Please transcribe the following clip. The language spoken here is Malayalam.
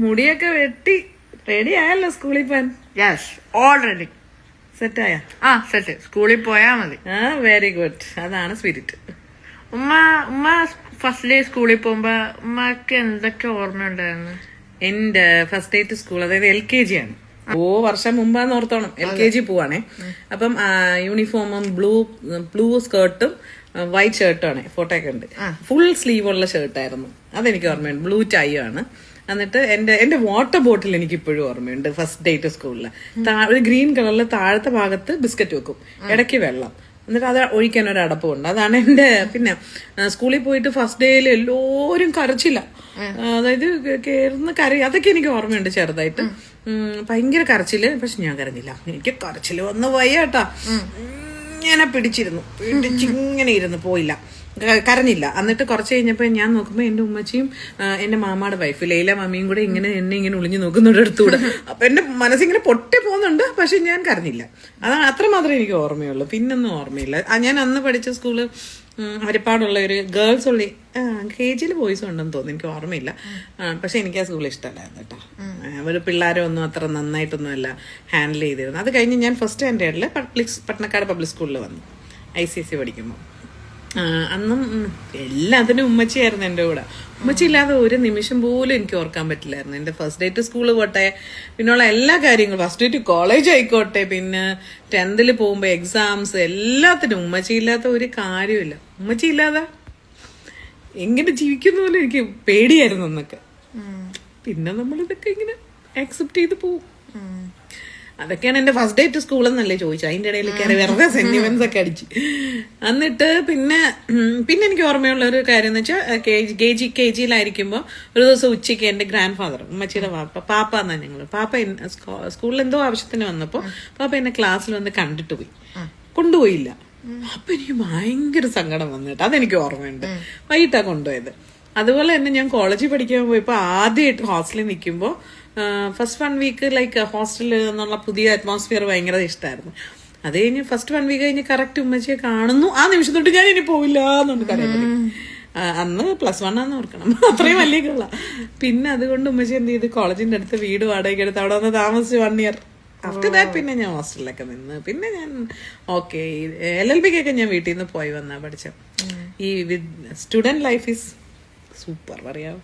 മുടിയൊക്കെ വെട്ടി റെഡി ആയല്ലോ സ്കൂളിൽ പോവാൻ? യെസ്, ഓൾറെഡി സെറ്റായ? സെറ്റ്. സ്കൂളിൽ പോയാ മതി. Very good. അതാണ് സ്പിരിറ്റ്. ഉമ്മ ഫസ്റ്റ് ഡേ സ്കൂളിൽ പോകുമ്പോ ഉമ്മക്ക് എന്തൊക്കെ ഓർമ്മയുണ്ടായിരുന്നു? എന്റെ ഫസ്റ്റ് ഡേ ടു സ്കൂൾ, അതായത് LKG ആണ്. വർഷം മുമ്പാന്ന് ഓർത്തോണം. LKG പോവാണേ. അപ്പം യൂണിഫോമും ബ്ലൂ സ്കേർട്ടും വൈറ്റ് ഷർട്ടും ആണ്. ഫോട്ടോ ഒക്കെ ഉണ്ട്. ഫുൾ സ്ലീവ് ഉള്ള ഷർട്ടായിരുന്നു. അതെനിക്ക് ഓർമ്മയുണ്ട്. ബ്ലൂ ടൈ ആണ്. എന്നിട്ട് എന്റെ വാട്ടർ ബോട്ടിൽ എനിക്ക് ഇപ്പോഴും ഓർമ്മയുണ്ട്. ഫസ്റ്റ് ഡേ ടു സ്കൂളില് ഒരു ഗ്രീൻ കളറിൽ താഴത്തെ ഭാഗത്ത് ബിസ്ക്കറ്റ് വെക്കും, ഇടയ്ക്ക് വെള്ളം, എന്നിട്ട് അത് ഒഴിക്കാൻ ഒരു അടപ്പമുണ്ട്. അതാണ് എന്റെ. പിന്നെ സ്കൂളിൽ പോയിട്ട് ഫസ്റ്റ് ഡേയിൽ എല്ലാവരും കരച്ചില്ല, അതായത് കേറുന്ന അതൊക്കെ എനിക്ക് ഓർമ്മയുണ്ട് ചെറുതായിട്ട്. ഭയങ്കര കരച്ചില്. പക്ഷെ ഞാൻ കരഞ്ഞില്ല. എനിക്ക് കരച്ചില് വന്ന് വയ്യാട്ടാ. ഇങ്ങനെ പിടിച്ചിങ്ങനെ ഇരുന്ന് പോയില്ല, കരഞ്ഞില്ല. എന്നിട്ട് കുറച്ച് കഴിഞ്ഞപ്പോ ഞാൻ നോക്കുമ്പോ എന്റെ ഉമ്മച്ചിയും എന്റെ മാമാടെ വൈഫ് ലൈല മമ്മിയും കൂടെ എന്നെ ഇങ്ങനെ ഒളിഞ്ഞു നോക്കുന്നുണ്ട് അടുത്തൂടെ. അപ്പൊ എന്റെ മനസ്സിങ്ങനെ പൊട്ടി പോകുന്നുണ്ട്. പക്ഷെ ഞാൻ കരഞ്ഞില്ല. അതാണ്, അത്ര മാത്രമേ എനിക്ക് ഓർമ്മയുള്ളൂ. പിന്നൊന്നും ഓർമ്മയില്ല. ഞാൻ അന്ന് പഠിച്ച സ്കൂള് ഹരിപ്പാടുള്ള ഒരു ഗേൾസ് ഉള്ളി KG ബോയ്സ് ഉണ്ടെന്ന് തോന്നുന്നു, എനിക്ക് ഓർമ്മയില്ല. പക്ഷെ എനിക്ക് ആ സ്കൂൾ ഇഷ്ടമല്ലായിരുന്നു കേട്ടോ. ഒരു പിള്ളേരെ ഒന്നും അത്ര നന്നായിട്ടൊന്നും അല്ല ഹാൻഡിൽ ചെയ്തിരുന്നു. അത് കഴിഞ്ഞ് ഞാൻ ഫസ്റ്റ് സ്റ്റാൻഡേർഡിൽ പട്ടണക്കാട് പബ്ലിക് സ്കൂളിൽ വന്നു, ICSE പഠിക്കുമ്പോൾ. അന്നും എല്ലാത്തിനും ഉമ്മച്ചിയായിരുന്നു എൻ്റെ കൂടെ. ഉമ്മച്ചി ഇല്ലാതെ ഒരു നിമിഷം പോലും എനിക്ക് ഓർക്കാൻ പറ്റില്ലായിരുന്നു. എൻ്റെ ഫസ്റ്റ് ഡേ ടു സ്കൂൾ പോട്ടെ, പിന്നുള്ള എല്ലാ കാര്യങ്ങളും, ഫസ്റ്റ് ഡേ ടു കോളേജ് ആയിക്കോട്ടെ, പിന്നെ 10th പോകുമ്പോൾ എക്സാംസ്, എല്ലാത്തിനും ഉമ്മച്ചി ഇല്ലാത്ത ഒരു കാര്യമില്ല. ഉമ്മച്ചി ഇല്ലാതെ എങ്ങനെ ജീവിക്കുന്ന പോലും എനിക്ക് പേടിയായിരുന്നു എന്നൊക്കെ. പിന്നെ നമ്മളിതൊക്കെ ഇങ്ങനെ ആക്സെപ്റ്റ് ചെയ്ത് പോകും. അതൊക്കെയാണ് എന്റെ ഫസ്റ്റ് ഡേ ടു സ്കൂൾ എന്നല്ലേ ചോദിച്ചു. അതിന്റെ ഇടയിൽ കയറി വെറുതെ സെന്റിമെന്റ്സ് ഒക്കെ അടിച്ച്. എന്നിട്ട് പിന്നെ എനിക്ക് ഓർമ്മയുള്ള ഒരു കാര്യം എന്ന് വെച്ചാൽ KG ഒരു ദിവസം ഉച്ചയ്ക്ക് എന്റെ ഗ്രാൻഡ് ഫാദർ, ഉമ്മച്ചിയുടെ പാപ്പ എന്നാ ഞങ്ങള്, പാപ്പ സ്കൂളിൽ എന്തോ ആവശ്യത്തിന് വന്നപ്പോ പാപ്പ എന്നെ ക്ലാസ്സിൽ വന്ന് കണ്ടിട്ട് പോയി, കൊണ്ടുപോയില്ല. അപ്പൊ എനിക്ക് ഭയങ്കര സങ്കടം വന്നിട്ട്, അതെനിക്ക് ഓർമ്മയുണ്ട്. വൈകിട്ടാ കൊണ്ടുപോയത്. അതുപോലെ തന്നെ ഞാൻ കോളേജിൽ പഠിക്കാൻ പോയപ്പോ ആദ്യമായിട്ട് ഹോസ്റ്റലിൽ നിൽക്കുമ്പോൾ ഫസ്റ്റ് 1 വീക്ക് ലൈക്ക് ഹോസ്റ്റലിൽ എന്നുള്ള പുതിയ അറ്റ്മോസ്ഫിയർ ഭയങ്കര ഇഷ്ടമായിരുന്നു. അത് കഴിഞ്ഞ് ഫസ്റ്റ് 1 വീക്ക് കഴിഞ്ഞ് കറക്റ്റ് ഉമ്മച്ചിയെ കാണുന്നു. ആ നിമിഷം തൊട്ട് ഞാൻ ഇനി പോവില്ല എന്നുകൊണ്ട് കരയാൻ. അന്ന് +1 ആന്ന് ഓർക്കണം, അത്രയും വലിയ കൊള്ള. പിന്നെ അതുകൊണ്ട് ഉമ്മച്ചി എന്ത് ചെയ്ത് കോളേജിന്റെ അടുത്ത് വീട് വാടകയ്ക്ക് എടുത്ത് അവിടെ വന്ന് താമസിച്ച് 1 ഇയർ. ആഫ്റ്റർ ദാറ്റ് പിന്നെ ഞാൻ ഹോസ്റ്റലിലൊക്കെ നിന്ന്. പിന്നെ ഞാൻ LLBക്കൊക്കെ ഞാൻ വീട്ടിൽ നിന്ന് പോയി വന്നാ പഠിച്ച. ഈ സ്റ്റുഡന്റ് ലൈഫ് ഈസ് സൂപ്പർ, പറയാം.